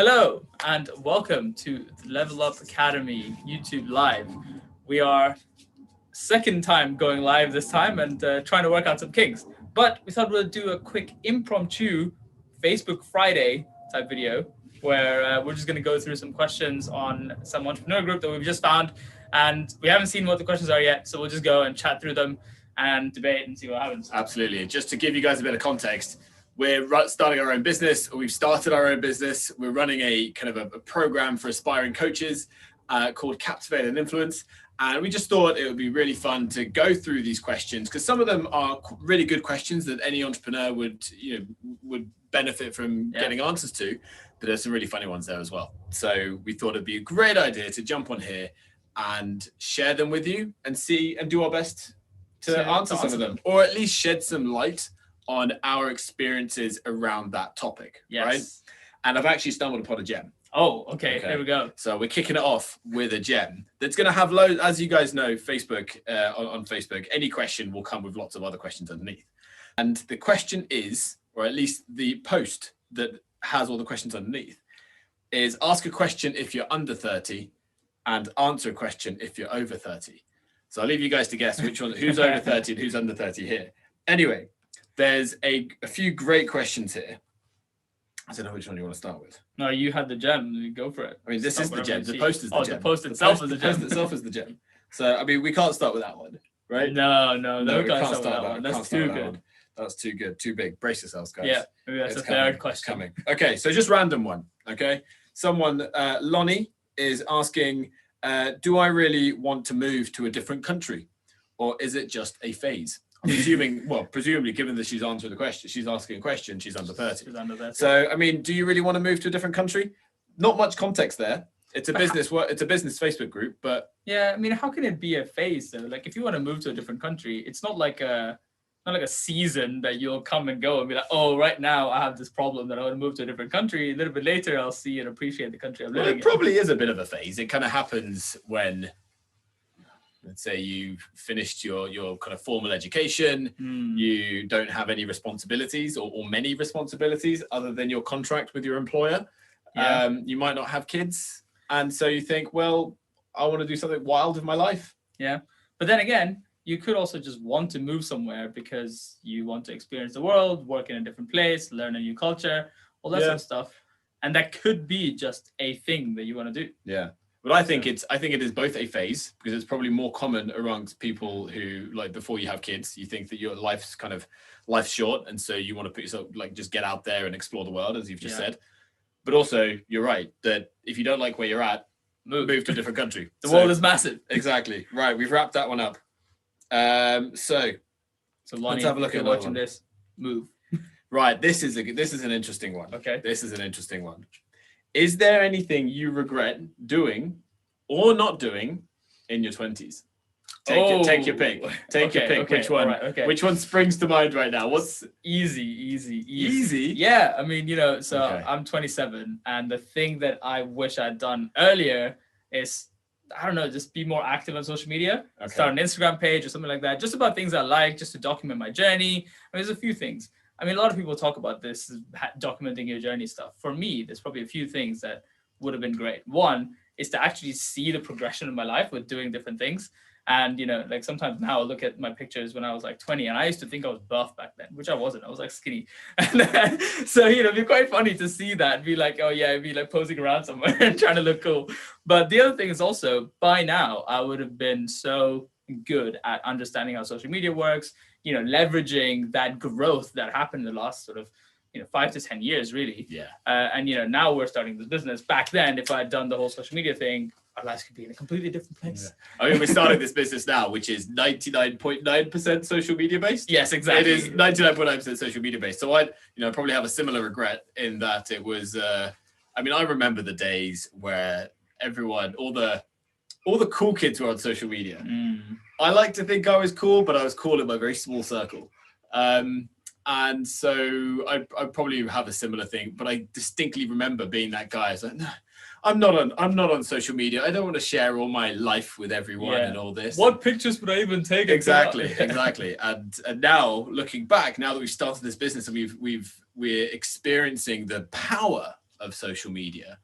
Hello and welcome to the Level Up Academy YouTube Live. We are second time going live this time and trying to work out some kinks. But we thought we'd do a quick impromptu Facebook Friday type video where we're just going to go through some questions on some entrepreneur group that we've just found. And we haven't seen what the questions are yet, so we'll just go and chat through them and debate and see what happens. Absolutely. Just to give you guys a bit of context, we're starting our own business, or we've started our own business. We're running a kind of a program for aspiring coaches called Captivate and Influence. And we just thought it would be really fun to go through these questions because some of them are really good questions that any entrepreneur would benefit from getting answers to. But there's some really funny ones there as well. So we thought it'd be a great idea to jump on here and share them with you and do our best to answer some of them, or at least shed some light on our experiences around that topic, right? And I've actually stumbled upon a gem. Oh, okay. Here we go. So we're kicking it off with a gem that's going to have loads, as you guys know, Facebook, on Facebook, any question will come with lots of other questions underneath. And the question is, or at least the post that has all the questions underneath, is ask a question if you're under 30 and answer a question if you're over 30. So I'll leave you guys to guess which one, who's over 30 and who's under 30 here. Anyway, there's a few great questions here. I don't know which one you want to start with. No, you had the gem. Go for it. I mean, this is the gem. The post is the gem. The post itself is the gem. The post itself is the gem. So, I mean, we can't start with that one, right? No, we can't start with that one. That's too good. That's too good. Too big. Brace yourselves, guys. Yeah, maybe that's a third question. Coming. Okay, so just random one, okay? Someone, Lonnie, is asking, do I really want to move to a different country? Or is it just a phase? I'm assuming, presumably, given that she's answering the question, she's asking a question, she's under 30. She's under 30. So, I mean, do you really want to move to a different country? Not much context there. It's a business Facebook group, but yeah, I mean, how can it be a phase though? Like, if you want to move to a different country, it's not like a season that you'll come and go and be like, oh, right now I have this problem that I want to move to a different country. A little bit later, I'll see and appreciate the country I'm living in. It probably is a bit of a phase. It kind of happens when, let's say, you've finished your kind of formal education, you don't have any responsibilities or many responsibilities other than your contract with your employer. Yeah. You might not have kids. And so you think, well, I want to do something wild with my life. Yeah. But then again, you could also just want to move somewhere because you want to experience the world, work in a different place, learn a new culture, all that sort of stuff. And that could be just a thing that you want to do. Yeah. But I think it is both a phase, because it's probably more common amongst people who, like, before you have kids, you think that your life's short, and so you want to put yourself, like, just get out there and explore the world, as you've just said. But also, you're right that if you don't like where you're at, move to a different country. The world is massive. Exactly. Right. We've wrapped that one up. So Lonnie, let's have a look at watching this. Move. Right. This is an interesting one. Okay. This is an interesting one. Is there anything you regret doing or not doing in your 20s? Take your pick. Take your pick. Which one? Right, Which one springs to mind right now? What's easy? Easy? Yeah. I mean, I'm 27, and the thing that I wish I'd done earlier is, I don't know, just be more active on social media. Start an Instagram page or something like that, just about things I like, just to document my journey. I mean, there's a few things. I mean, a lot of people talk about this, documenting your journey stuff. For me, there's probably a few things that would have been great. One is to actually see the progression of my life with doing different things. And, like, sometimes now I look at my pictures when I was like 20, and I used to think I was buff back then, which I wasn't. I was like skinny. And so, it'd be quite funny to see that, be like, oh yeah, I'd be like posing around somewhere and trying to look cool. But the other thing is also, by now, I would have been so good at understanding how social media works, leveraging that growth that happened in the last sort of, 5 to 10 years, really. Yeah. And, now we're starting this business. Back then, if I had done the whole social media thing, our lives could be in a completely different place. Yeah. I mean, we're starting this business now, which is 99.9% social media based. Yes, exactly. It is 99.9% social media based. So I'd, probably have a similar regret in that it was, I remember the days where everyone, all the cool kids were on social media. I like to think I was cool, but I was cool in my very small circle. And so I probably have a similar thing, but I distinctly remember being that guy. I was like, no, I'm not on social media. I don't want to share all my life with everyone and all this. What pictures would I even take? Exactly. And now looking back, now that we've started this business and we're experiencing the power of social media.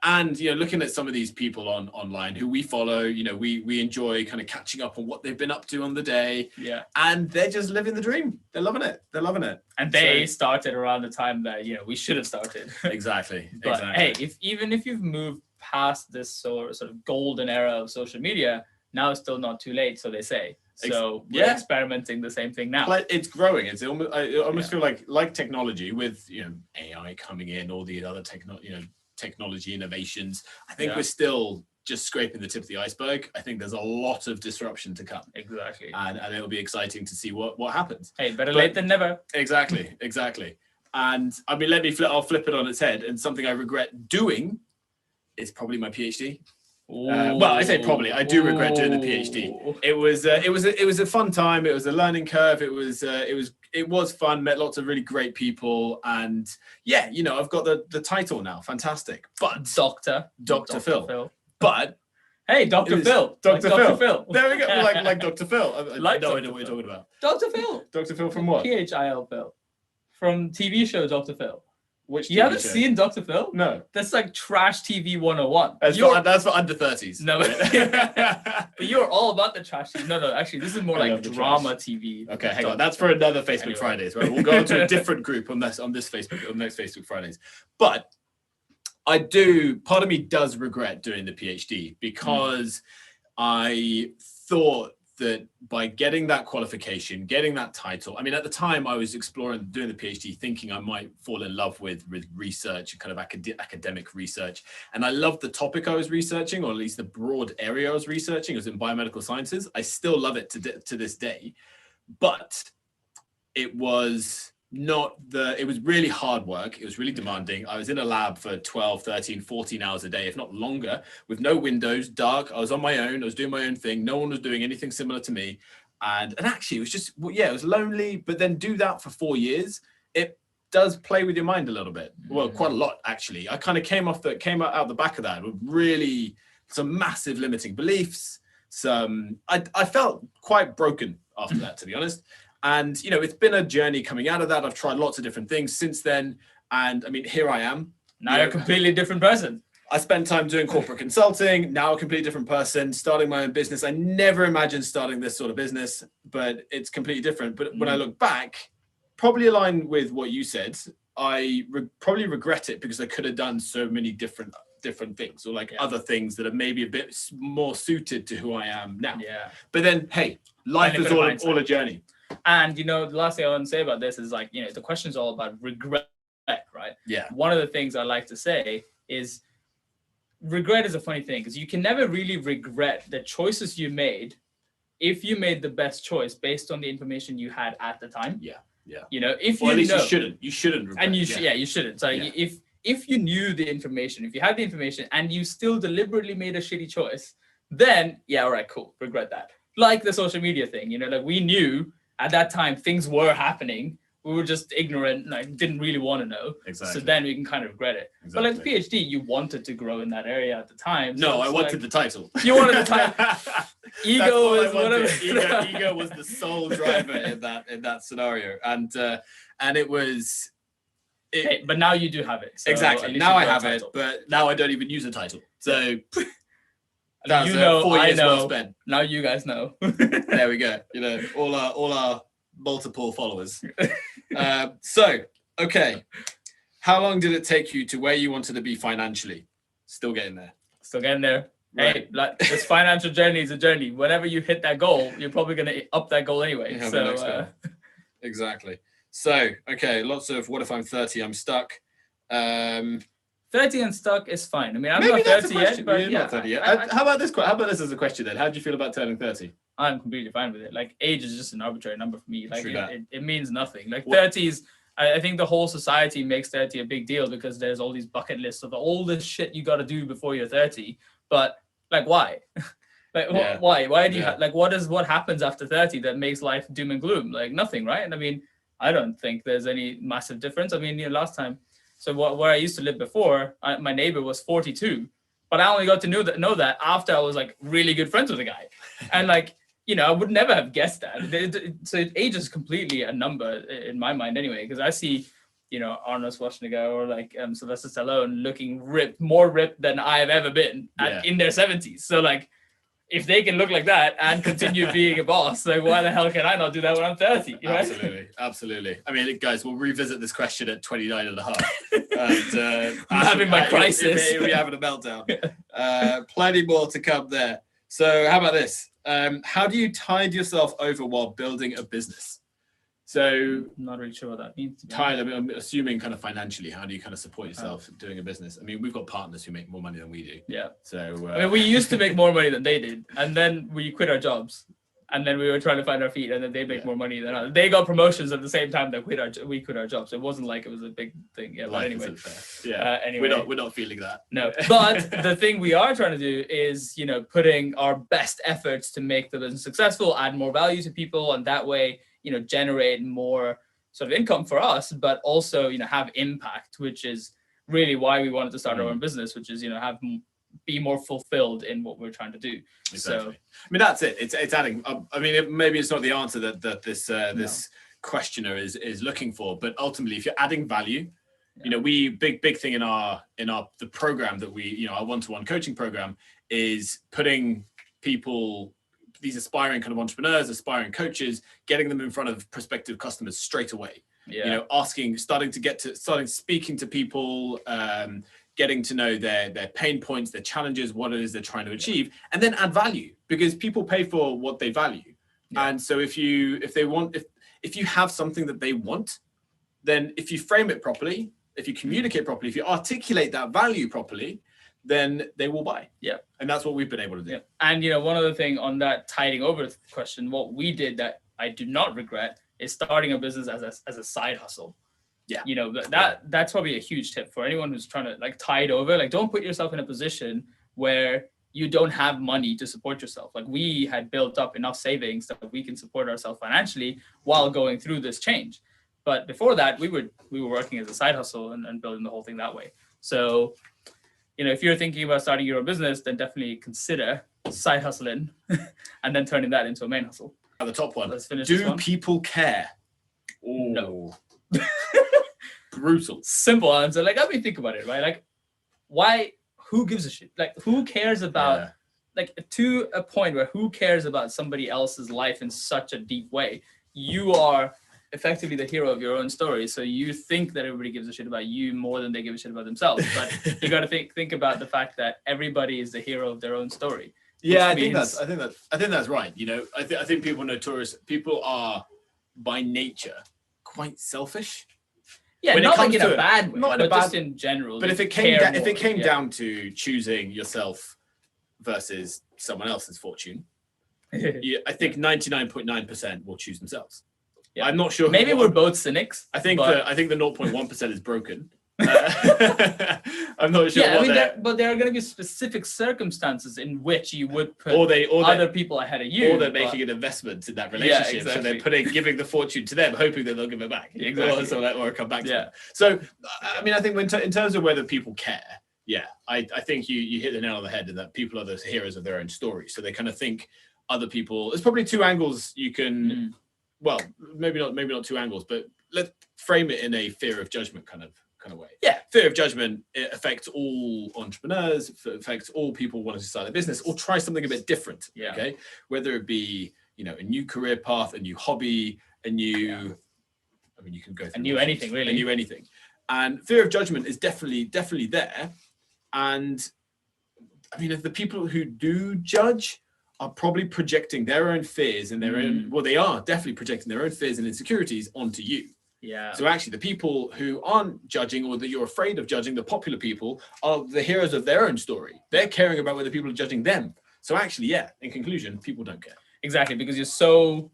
And, you know, looking at some of these people online who we follow, you know, we enjoy kind of catching up on what they've been up to on the day. Yeah. And they're just living the dream. They're loving it. They're loving it. And they started around the time that, you know, we should have started. Exactly. But hey, even if you've moved past this sort of golden era of social media, now it's still not too late, so they say. So we're experimenting the same thing now. It's growing. It's almost, I almost feel like technology with, you know, AI coming in, all the other technology innovations. I think we're still just scraping the tip of the iceberg. I think there's a lot of disruption to come. Exactly. And it'll be exciting to see what happens. Hey, better late than never. Exactly. And I mean, I'll flip it on its head. And something I regret doing is probably my PhD. Well, I say probably. I do regret doing the PhD. It was a fun time. It was a learning curve. It was fun. Met lots of really great people, and yeah, you know, I've got the title now. Fantastic. But Dr. Phil. But hey, Dr. Phil. Dr. Phil. There we go. Like Dr. Phil. I know what you're talking about. Dr. Phil. Dr. Phil from what? PHIL Phil. From TV show Dr. Phil. Which you haven't seen Dr. Phil? No. That's like trash TV 101. That's for under 30s. No. But you're all about the trash TV. No, actually, this is more like drama TV. Okay, hang on. That's for another Facebook Fridays, right? We'll go to a different group on this Facebook, on next Facebook Fridays. But part of me does regret doing the PhD because I thought that by getting that qualification, getting that title, I mean, at the time I was exploring doing the PhD thinking I might fall in love with research and kind of academic research. And I loved the topic I was researching, or at least the broad area I was researching. It was in biomedical sciences. I still love it to this day, but it was it was really hard work. It was really demanding. I was in a lab for 12, 13, 14 hours a day, if not longer, with no windows, dark. I was on my own. I was doing my own thing. No one was doing anything similar to me. And actually it was just, it was lonely, but then do that for 4 years. It does play with your mind a little bit. Well, quite a lot, actually. I kind of came out the back of that with really some massive limiting beliefs. I felt quite broken after that, to be honest. And, you know, it's been a journey coming out of that. I've tried lots of different things since then. And I mean, here I am. Now you're a completely different person. I spent time doing corporate consulting, now a completely different person, starting my own business. I never imagined starting this sort of business, but it's completely different. But when I look back, probably aligned with what you said, I probably regret it because I could have done so many different things, or other things that are maybe a bit more suited to who I am now. Yeah. But then, hey, life is all a journey. And, you know, the last thing I want to say about this is the question is all about regret, right? Yeah. One of the things I like to say is regret is a funny thing because you can never really regret the choices you made if you made the best choice based on the information you had at the time. Yeah. Yeah. You know, if or you at least you shouldn't regret. And you shouldn't. So if you knew the information, if you had the information and you still deliberately made a shitty choice, then all right, cool, regret that. Like the social media thing, you know, we knew at that time things were happening. We were just ignorant, didn't really want to know. Exactly. So then we can kind of regret it. Exactly. But like the PhD, you wanted to grow in that area at the time. No, I wanted the title. You wanted the title. Ego was whatever. Ego was the sole driver in that scenario, and it was. Hey, but now you do have it. So exactly. Now I have it, but now I don't even use a title. So. That's 4 years well spent. Now you guys know. There we go. You know, all our multiple followers. So, okay. How long did it take you to where you wanted to be financially? Still getting there. Right. Hey, this financial journey is a journey. Whenever you hit that goal, you're probably going to up that goal anyway. Exactly. So, okay, lots of what if I'm 30, I'm stuck. 30 and stuck is fine. I mean, I'm not 30 yet, but you're not 30 yet. How about this as a question then? How do you feel about turning 30? I'm completely fine with it. Like, age is just an arbitrary number for me. Like, it means nothing. Like, 30 is, I think the whole society makes 30 a big deal because there's all these bucket lists of all this shit you got to do before you're 30. But, like, why? Why? Why do you, what happens after 30 that makes life doom and gloom? Like, nothing, right? And I mean, I don't think there's any massive difference. I mean, last time, so where I used to live before, my neighbor was 42, but I only got to know that after I was like really good friends with the guy. And I would never have guessed that. So age is completely a number in my mind anyway, because I see Arnold Schwarzenegger or like Sylvester Stallone looking more ripped than I have ever been in their 70s. So like, if they can look like that and continue being a boss, like why the hell can I not do that when I'm 30? Right? Absolutely. I mean, guys, we'll revisit this question at 29 and a half. And, I'm having my crisis. We're having a meltdown. Plenty more to come there. So how about this? How do you tide yourself over while building a business? So I'm not really sure what that means. I'm assuming kind of financially, how do you kind of support yourself doing a business? I mean, we've got partners who make more money than we do. Yeah. So I mean, we used to make more money than they did, and then we quit our jobs, and then we were trying to find our feet, and then they make more money than us. They got promotions at the same time that we quit our jobs. It wasn't like it was a big thing. Yeah. But anyway. Anyway, we're not feeling that. No. But the thing we are trying to do is, putting our best efforts to make the business successful, add more value to people, and that way, generate more sort of income for us, but also, have impact, which is really why we wanted to start our own business, which is, be more fulfilled in what we're trying to do. Exactly. So, I mean, that's it. It's adding. I mean, maybe it's not the answer that this questioner is looking for, but ultimately, if you're adding value, we big thing in the program that we, our one-to-one coaching program is putting people, these aspiring kind of entrepreneurs, aspiring coaches, getting them in front of prospective customers straight away. Yeah. Starting speaking to people, getting to know their pain points, their challenges, what it is they're trying to achieve, and then add value, because people pay for what they value. Yeah. And so if you have something that they want, then if you frame it properly, if you communicate properly, if you articulate that value properly, then they will buy. Yeah. And that's what we've been able to do. Yeah. And, one other thing on that tiding over question, what we did that I do not regret is starting a business as a side hustle. Yeah. That's probably a huge tip for anyone who's trying to like tide over. Like, don't put yourself in a position where you don't have money to support yourself. Like, we had built up enough savings that we can support ourselves financially while going through this change. But before that, we were working as a side hustle and building the whole thing that way. So, if you're thinking about starting your own business, then definitely consider side hustling and then turning that into a main hustle. The top one. Let's finish Do people care? Ooh. No. Brutal. Simple answer. Like, let me think about it, right? Like, why? Who gives a shit? Like, who cares about, like, to a point where who cares about somebody else's life in such a deep way? You are effectively the hero of your own story, so you think that everybody gives a shit about you more than they give a shit about themselves. But you got to think about the fact that everybody is the hero of their own story. Yeah, I think that's right. I think people are by nature quite selfish. Yeah, not like in a bad way, but just in general. But if it came down to choosing yourself versus someone else's fortune, I think 99.9% will choose themselves. Yeah. I'm not sure. Maybe we're both cynics. I think the 0.1% is broken. I'm not sure. Yeah, but there are going to be specific circumstances in which you would put other people ahead of you, or they're making an investment in that relationship. Yeah, exactly. So they're giving the fortune to them, hoping that they'll give it back. Exactly. Or come back to them. So, I mean, I think in terms of whether people care, I think you hit the nail on the head in that people are the heroes of their own story. So they kind of think other people. There's probably two angles you can. Well, maybe not two angles, but let's frame it in a fear of judgment kind of way. Yeah, fear of judgment, it affects all entrepreneurs, it affects all people wanting to start a business or try something a bit different. Yeah. Okay, whether it be a new career path, a new hobby, a new. I mean, you can go through a new anything really. A new anything, and fear of judgment is definitely there. And I mean, if the people who do judge are probably projecting their own fears and their own, well, they are definitely projecting their own fears and insecurities onto you. Yeah. So actually the people who aren't judging or that you're afraid of judging, the popular people, are the heroes of their own story. They're caring about whether people are judging them. So actually, in conclusion, people don't care. Exactly, because you're so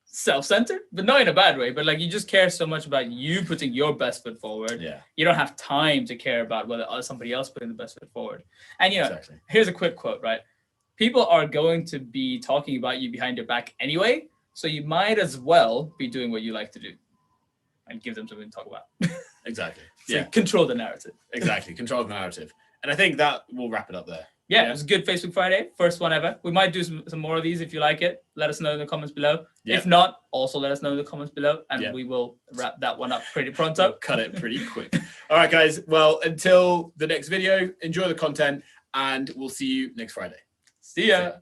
self-centered, but not in a bad way, but like you just care so much about you putting your best foot forward. Yeah. You don't have time to care about whether somebody else putting the best foot forward. And exactly. Here's a quick quote, right? People are going to be talking about you behind your back anyway, so you might as well be doing what you like to do and give them something to talk about. Exactly. So control the narrative. Exactly. Control the narrative. And I think that will wrap it up there. yeah, it was a good Facebook Friday. First one ever. We might do some more of these if you like it. Let us know in the comments below. Yep. If not, also let us know in the comments below, and we will wrap that one up pretty pronto. We'll cut it pretty quick. All right, guys. Well, until the next video, enjoy the content, and we'll see you next Friday. See ya.